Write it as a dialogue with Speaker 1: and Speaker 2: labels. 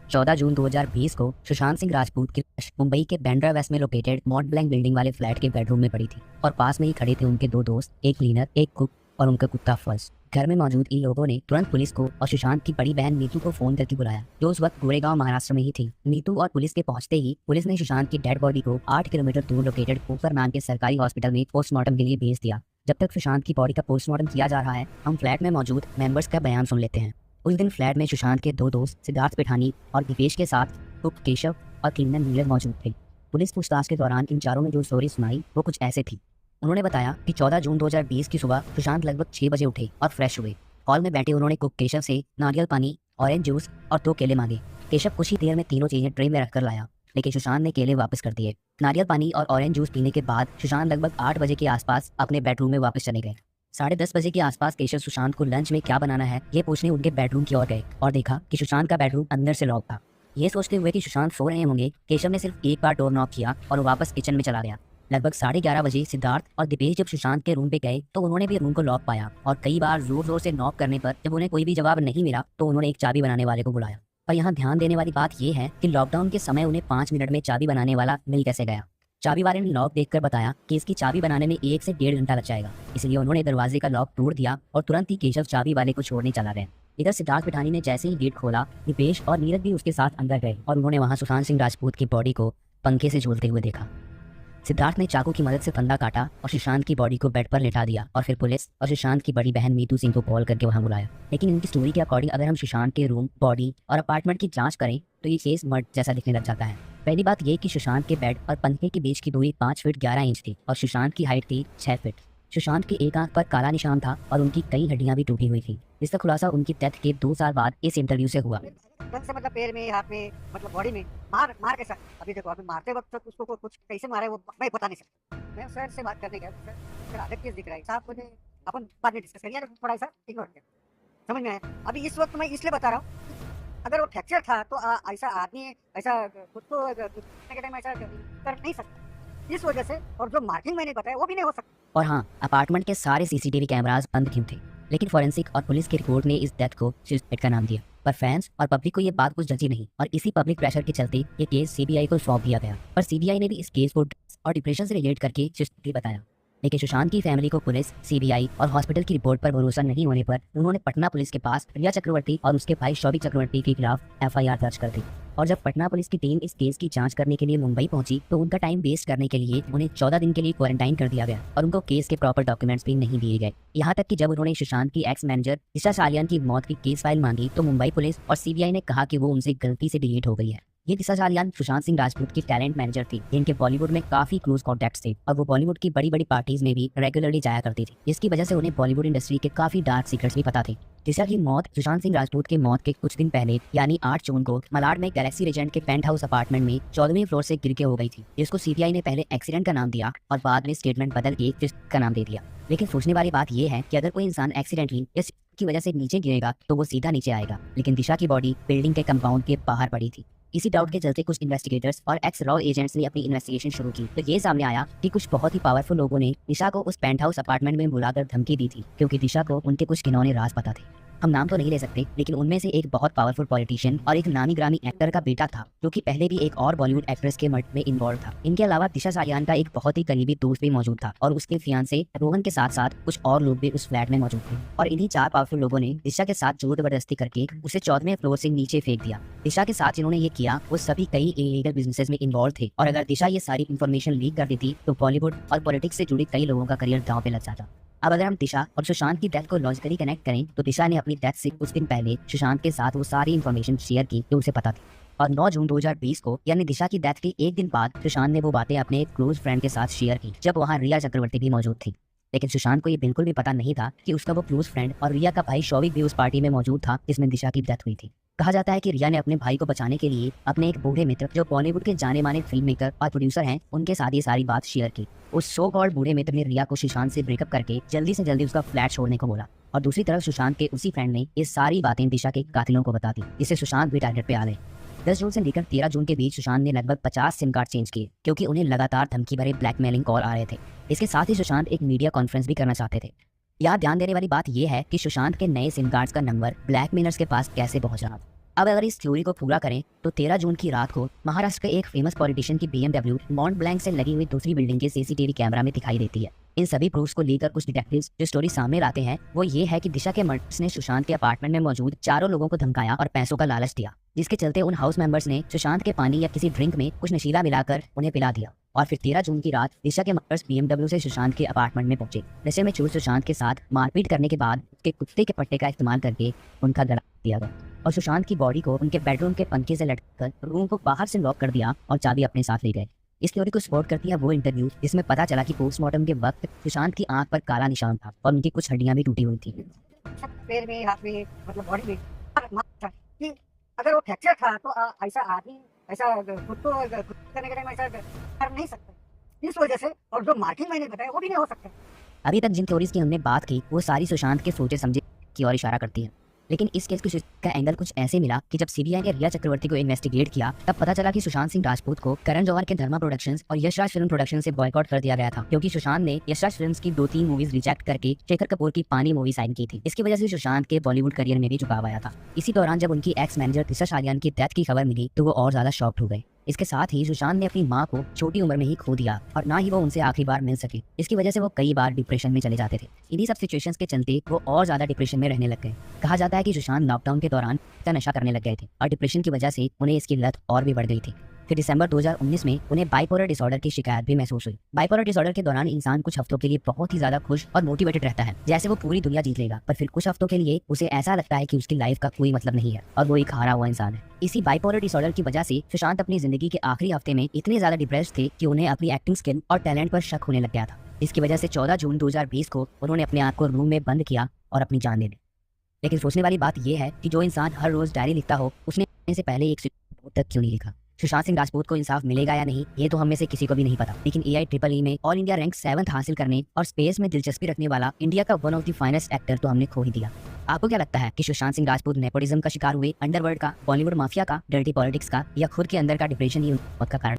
Speaker 1: 14 जून 2020 को सुशांत सिंह राजपूत की लाश मुंबई के बांद्रा वेस्ट में लोकेटेड मॉन्ट ब्लैंक बिल्डिंग वाले फ्लैट के बेडरूम में पड़ी थी और पास में ही खड़े थे उनके दो दोस्त, एक क्लीनर, एक कुक और उनका कुत्ता फर्स्ट। घर में मौजूद इन लोगों ने तुरंत पुलिस को और सुशांत की बड़ी बहन नीतू को फोन करके बुलाया, जो उस वक्त गोरेगांव महाराष्ट्र में ही थी। नीतू और पुलिस के पहुंचते ही पुलिस ने सुशांत की डेड बॉडी को 8 किलोमीटर दूर लोकेटेड पोकर नाम के सरकारी हॉस्पिटल में पोस्टमार्टम के लिए भेज दिया। जब तक सुशांत की बॉडी का पोस्टमार्टम किया जा रहा है, हम फ्लैट में मौजूद मेंबर्स का बयान सुन लेते हैं। उस दिन फ्लैट में सुशांत के दो दोस्त सिद्धार्थ पिठानी और दीपेश के साथ कुक केशव और क्लीनर नीरज मौजूद थे। पुलिस पूछताछ के दौरान इन चारों ने जो स्टोरी सुनाई वो कुछ ऐसे थी। उन्होंने बताया कि 14 जून 2020 की सुबह सुशांत लगभग 6 बजे उठे और फ्रेश हुए। हॉल में बैठे उन्होंने कुक केशव से नारियल पानी, ऑरेंज जूस और 2 केले मांगे। केशव कुछ ही देर में तीनों चीजें ट्रे में रखकर लाया, लेकिन सुशांत ने केले वापस कर दिए। नारियल पानी और ऑरेंज जूस पीने के बाद सुशांत लगभग 8 बजे के आसपास अपने बेडरूम में वापस चले गए। 10:30 बजे के आसपास केशव सुशांत को लंच में क्या बनाना है ये पूछने उनके बेडरूम की ओर गए और देखा कि सुशांत का बेडरूम अंदर से लॉक था। ये सोचते हुए कि सुशांत सो रहे होंगे, केशव ने सिर्फ एक बार डोर नॉक किया और वापस किचन में चला गया। लगभग 11:30 बजे सिद्धार्थ और दीपेश जब सुशांत के रूम पे गए तो उन्होंने भी रूम को लॉक पाया और कई बार जोर जोर से नॉक करने पर जब उन्हें कोई भी जवाब नहीं मिला तो उन्होंने एक चाबी बनाने वाले को बुलाया। पर यहाँ ध्यान देने वाली बात यह है कि लॉकडाउन के समय उन्हें 5 मिनट में चाबी बनाने वाला मिल कैसे गया। चाबी वाले ने लॉक देखकर बताया कि इसकी चाबी बनाने में 1 से 1.5 घंटा लग जाएगा, इसलिए उन्होंने दरवाजे का लॉक तोड़ दिया और तुरंत ही केशव चाबी वाले को छोड़ने चला गया। इधर सिद्धार्थ पिठानी ने जैसे ही गेट खोला, दीपेश और नीरज भी उसके साथ अंदर गए और उन्होंने वहां सुशांत सिंह राजपूत की बॉडी को पंखे से झूलते हुए देखा। सिद्धार्थ ने चाकू की मदद से फंदा काटा और सुशांत की बॉडी को बेड पर लेटा दिया और फिर पुलिस और सुशांत की बड़ी बहन नीतू सिंह को कॉल करके वहां बुलाया। लेकिन इनकी स्टोरी के अकॉर्डिंग अगर हम सुशांत के रूम, बॉडी और अपार्टमेंट की जांच करें तो ये केस मर्डर जैसा दिखने लग जाता है। पहली बात ये कि सुशांत के बेड और पंखे के बीच की दूरी 5 फीट 11 इंच थी और सुशांत की हाइट थी 6 फीट। सुशांत की एक आंख पर काला निशान था और उनकी कई हड्डियां भी टूटी हुई थी, जिसका खुलासा उनकी डेथ के 2 साल बाद इस इंटरव्यू से हुआ।
Speaker 2: ढंग से मतलब पैर में, हाथ में, मतलब बॉडी में मार मार कैसा। अभी देखो अभी मारते वक्त तो उसको कुछ कैसे मारे वो मैं बता नहीं सकता। मैं सर से बात करने गया, सर आधा केस दिख रहा है साहब, मुझे अपन बाद में डिस्कस करिए, थोड़ा सा इग्नोर किया। समझ में आया। अभी इस वक्त मैं इसलिए बता रहा हूँ, अगर वो फ्रैक्चर था तो ऐसा आदमी ऐसा खुद को के टाइम ऐसा कर नहीं सकता, इस वजह से। और जो मार्किंग मैंने बताया वो भी नहीं हो सकता।
Speaker 1: और हाँ, अपार्टमेंट के सारे सीसीटीवी कैमरास बंद क्यों थे, लेकिन फॉरेंसिक और पुलिस की रिपोर्ट ने इस डेथ को सुसाइड का नाम दिया। पर फैंस और पब्लिक को ये बात कुछ जची नहीं और इसी पब्लिक प्रेशर के चलते ये केस सीबीआई को सौंप दिया गया। पर सीबीआई ने भी इस केस को ड्रग्स और डिप्रेशन से रिलेट करके सुसाइड बताया। लेकिन सुशांत की फैमिली को पुलिस, सीबीआई और हॉस्पिटल की रिपोर्ट पर भरोसा नहीं होने पर उन्होंने पटना पुलिस के पास रिया चक्रवर्ती और उसके भाई शौविक चक्रवर्ती के खिलाफ एफआईआर दर्ज कर दी। और जब पटना पुलिस की टीम इस केस की जांच करने के लिए मुंबई पहुंची तो उनका टाइम वेस्ट करने के लिए उन्हें 14 दिन के लिए क्वारंटाइन कर दिया गया और उनको केस के प्रॉपर डॉक्यूमेंट्स भी नहीं दिए गए। यहाँ तक कि जब उन्होंने सुशांत की एक्स मैनेजर दिशा सालियान की मौत की केस फाइल मांगी तो मुंबई पुलिस और सीबीआई ने कहा कि वो उनसे गलती से डिलीट हो गई है। ये दिशा सालियान सुशांत सिंह राजपूत की टैलेंट मैनेजर थी, जिनके बॉलीवुड में काफी क्लोज कॉन्टैक्ट्स थे और वो बॉलीवुड की बड़ी बड़ी पार्टीज में भी रेगुलरली जाया करती थी, जिसकी वजह से उन्हें बॉलीवुड इंडस्ट्री के काफी डार्क सीक्रेट्स भी पता थे। दिशा की मौत सुशांत सिंह राजपूत की मौत के कुछ दिन पहले यानी 8 जून को मलाड में गैलेक्सी रेजेंट के पेंट हाउस अपार्टमेंट में 14वें फ्लोर से गिर के हो गई थी, जिसको सीबीआई ने पहले एक्सीडेंट का नाम दिया और बाद में स्टेटमेंट बदल के सुसाइड का नाम दे दिया। लेकिन सोचने वाली बात यह है कि अगर कोई इंसान एक्सीडेंटली इस की वजह से नीचे गिरेगा तो वो सीधा नीचे आएगा, लेकिन दिशा की बॉडी बिल्डिंग के कंपाउंड के बाहर पड़ी थी। इसी डाउट के चलते कुछ इन्वेस्टिगेटर्स और एक्स रॉ एजेंट्स ने अपनी इन्वेस्टिगेशन शुरू की तो ये सामने आया कि कुछ बहुत ही पावरफुल लोगों ने दिशा को उस पेंट हाउस अपार्टमेंट में बुलाकर धमकी दी थी, क्योंकि दिशा को उनके कुछ घिनौने राज पता थे। हम नाम तो नहीं ले सकते, लेकिन उनमें से एक बहुत पावरफुल पॉलिटिशियन और एक नामी ग्रामी एक्टर का बेटा था, जो कि पहले भी एक और बॉलीवुड एक्ट्रेस के मर्डर में इन्वॉल्व था। इनके अलावा दिशा सालियान का एक बहुत ही करीबी दोस्त भी मौजूद था और उसके फियांसे रोहन के साथ साथ कुछ और लोग भी उस फ्लैट में मौजूद थे। और इन्हीं 4 पावरफुल लोगों ने दिशा के साथ जोर जबरदस्ती करके उसे 14वें फ्लोर से नीचे फेंक दिया। दिशा के साथ जिन्होंने ये किया वो सभी कई इलीगल बिजनेसेस में इन्वॉल्व थे और अगर दिशा ये सारी इन्फॉर्मेशन लीक कर देती तो बॉलीवुड और पॉलिटिक्स से जुड़े कई लोगों का करियर दांव पे लग जाता। अब अगर हम दिशा और सुशांत की डेथ को लॉजिकली कनेक्ट करें तो दिशा ने अपनी डेथ से कुछ दिन पहले सुशांत के साथ वो सारी इन्फॉर्मेशन शेयर की जो उसे पता थी। और 9 जून 2020 को यानी दिशा की डेथ के एक दिन बाद सुशांत ने वो बातें अपने एक क्लोज फ्रेंड के साथ शेयर की, जब वहाँ रिया चक्रवर्ती भी मौजूद थी। लेकिन सुशांत को ये बिल्कुल भी पता नहीं था कि उसका वो क्लोज फ्रेंड और रिया का भाई शौविक भी उस पार्टी में मौजूद था जिसमें दिशा की डेथ हुई थी। कहा जाता है कि रिया ने अपने भाई को बचाने के लिए अपने एक बूढ़े मित्र जो बॉलीवुड के जाने माने फिल्म मेकर और प्रोड्यूसर हैं उनके साथ ये सारी बात शेयर की। उस सो कॉल्ड बूढ़े मित्र ने रिया को सुशांत से ब्रेकअप करके जल्दी से जल्दी उसका फ्लैट छोड़ने को बोला और दूसरी तरफ सुशांत के उसी फ्रेंड ने ये सारी बातें दिशा के कातिलों को बता दी, जिससे सुशांत भी टारगेट पे आ गए। 10 जून से लेकर 13 जून के बीच सुशांत ने लगभग 50 सिम कार्ड चेंज किए, क्योंकि उन्हें लगातार धमकी भरे ब्लैकमेलिंग कॉल आ रहे थे। इसके साथ ही सुशांत एक मीडिया कॉन्फ्रेंस भी करना चाहते थे। यहाँ ध्यान देने वाली बात यह है कि सुशांत के नए सिम कार्ड्स का नंबर ब्लैकमेलर्स के पास कैसे पहुंचा। अब अगर इस थ्योरी को पूरा करें तो 13 जून की रात को महाराष्ट्र के एक फेमस पॉलिटिशियन की BMW मॉन्ट ब्लैंक से लगी हुई दूसरी बिल्डिंग के CCTV कैमरा में दिखाई देती है। इन सभी प्रूफ्स को लेकर कुछ डिटेक्टिव्स जो स्टोरी सामने लाते हैं वो ये है कि दिशा के मर्डर्स ने सुशांत के अपार्टमेंट में मौजूद चारों लोगों को धमकाया और पैसों का लालच दिया, जिसके चलते उन हाउस मेंबर्स ने सुशांत के पानी या किसी ड्रिंक में कुछ नशीला मिलाकर उन्हें पिला दिया। और फिर 13 जून की रात दिशा के मर्डर्स BMW से सुशांत के अपार्टमेंट में पहुंचे। नशे में चूर सुशांत के साथ मारपीट करने के बाद उसके कुत्ते के पट्टे का इस्तेमाल करके उनका गला दिया गया और सुशांत की बॉडी को उनके बेडरूम के पंखे से लटककर रूम को बाहर से लॉक कर दिया और चाबी अपने साथ ले गए। इस थ्योरी को सपोर्ट करती है वो इंटरव्यू जिसमें पता चला कि पोस्टमार्टम के वक्त सुशांत की आंख पर काला निशान था और उनकी कुछ हड्डियां भी टूटी हुई थी।
Speaker 2: पैर में, हाथ में, मतलब बॉडी में था कि अगर वो फ्रैक्चर था तो ऐसा आदमी ऐसा खुद को करने के टाइम ऐसा कर नहीं सकता। इस वजह से, और जो मार्किंग मैंने बताया वो भी नहीं हो सकता।
Speaker 1: अभी तक जिन थ्योरीज की हमने बात की वो सारी सुशांत के सोचे समझे की ओर इशारा करती है, लेकिन इस केस का एंगल कुछ ऐसे मिला कि जब CBI ने रिया चक्रवर्ती को इन्वेस्टिगेट किया तब पता चला कि सुशांत सिंह राजपूत को करण जौहर के धर्मा प्रोडक्शंस और यशराज फिल्म प्रोडक्शन से बॉयकॉट कर दिया गया था, क्योंकि सुशांत ने यशराज फिल्म्स की 2-3 मूवीज रिजेक्ट करके शेखर कपूर की पानी मूवी साइन की थी। इसकी वजह से सुशांत के बॉलीवुड करियर में भी झुकाव आया था। इसी दौरान जब उनकी एक्स मैनेजर दिशा सालियान की डेथ की खबर मिली तो वो और ज्यादा शॉक्ड हो गए। इसके साथ ही सुशांत ने अपनी मां को छोटी उम्र में ही खो दिया और ना ही वो उनसे आखिरी बार मिल सके। इसकी वजह से वो कई बार डिप्रेशन में चले जाते थे। इन्हीं सब सिचुएशंस के चलते वो और ज्यादा डिप्रेशन में रहने लग गए। कहा जाता है कि सुशांत लॉकडाउन के दौरान नशा करने लग गए थे और डिप्रेशन की वजह से उन्हें इसकी लत और भी बढ़ गई थी। फिर दिसंबर 2019 में उन्हें बाइपोलर डिसऑर्डर की शिकायत भी महसूस हुई। बाइपोलर डिसऑर्डर के दौरान इंसान कुछ हफ्तों के लिए बहुत ही ज्यादा खुश और मोटिवेटेड रहता है, जैसे वो पूरी दुनिया जीत लेगा, पर फिर कुछ हफ्तों के लिए उसे ऐसा लगता है कि उसकी लाइफ का कोई मतलब नहीं है और वो एक हारा हुआ इंसान है। इसी बाइपोलर डिसऑर्डर की वजह से सुशांत अपनी जिंदगी के आखिरी हफ्ते में इतने ज्यादा डिप्रेस्ड थे कि उन्हें अपनी एक्टिंग स्किल और टैलेंट पर शक होने लग गया था। इसकी वजह से 14 जून 2020 को उन्होंने अपने आप को रूम में बंद किया और अपनी जान ले ली। लेकिन सोचने वाली बात यह है कि जो इंसान हर रोज डायरी लिखता हो उसने से पहले एक तक क्यों नहीं लिखा। सुशांत सिंह राजपूत को इंसाफ मिलेगा या नहीं ये तो हम में से किसी को भी नहीं पता, लेकिन AIEEE में ऑल इंडिया रैंक 7th हासिल करने और स्पेस में दिलचस्पी रखने वाला इंडिया का one of the finest actor तो हमने खो ही दिया। आपको क्या लगता है कि सुशांत सिंह राजपूत नेपोटिज्म का शिकार हुए, अंडरवर्ल्ड का, बॉलीवुड माफिया का, डर्टी पॉलिटिक्स का, या खुद के अंदर का डिप्रेशन ही मौत का कारण?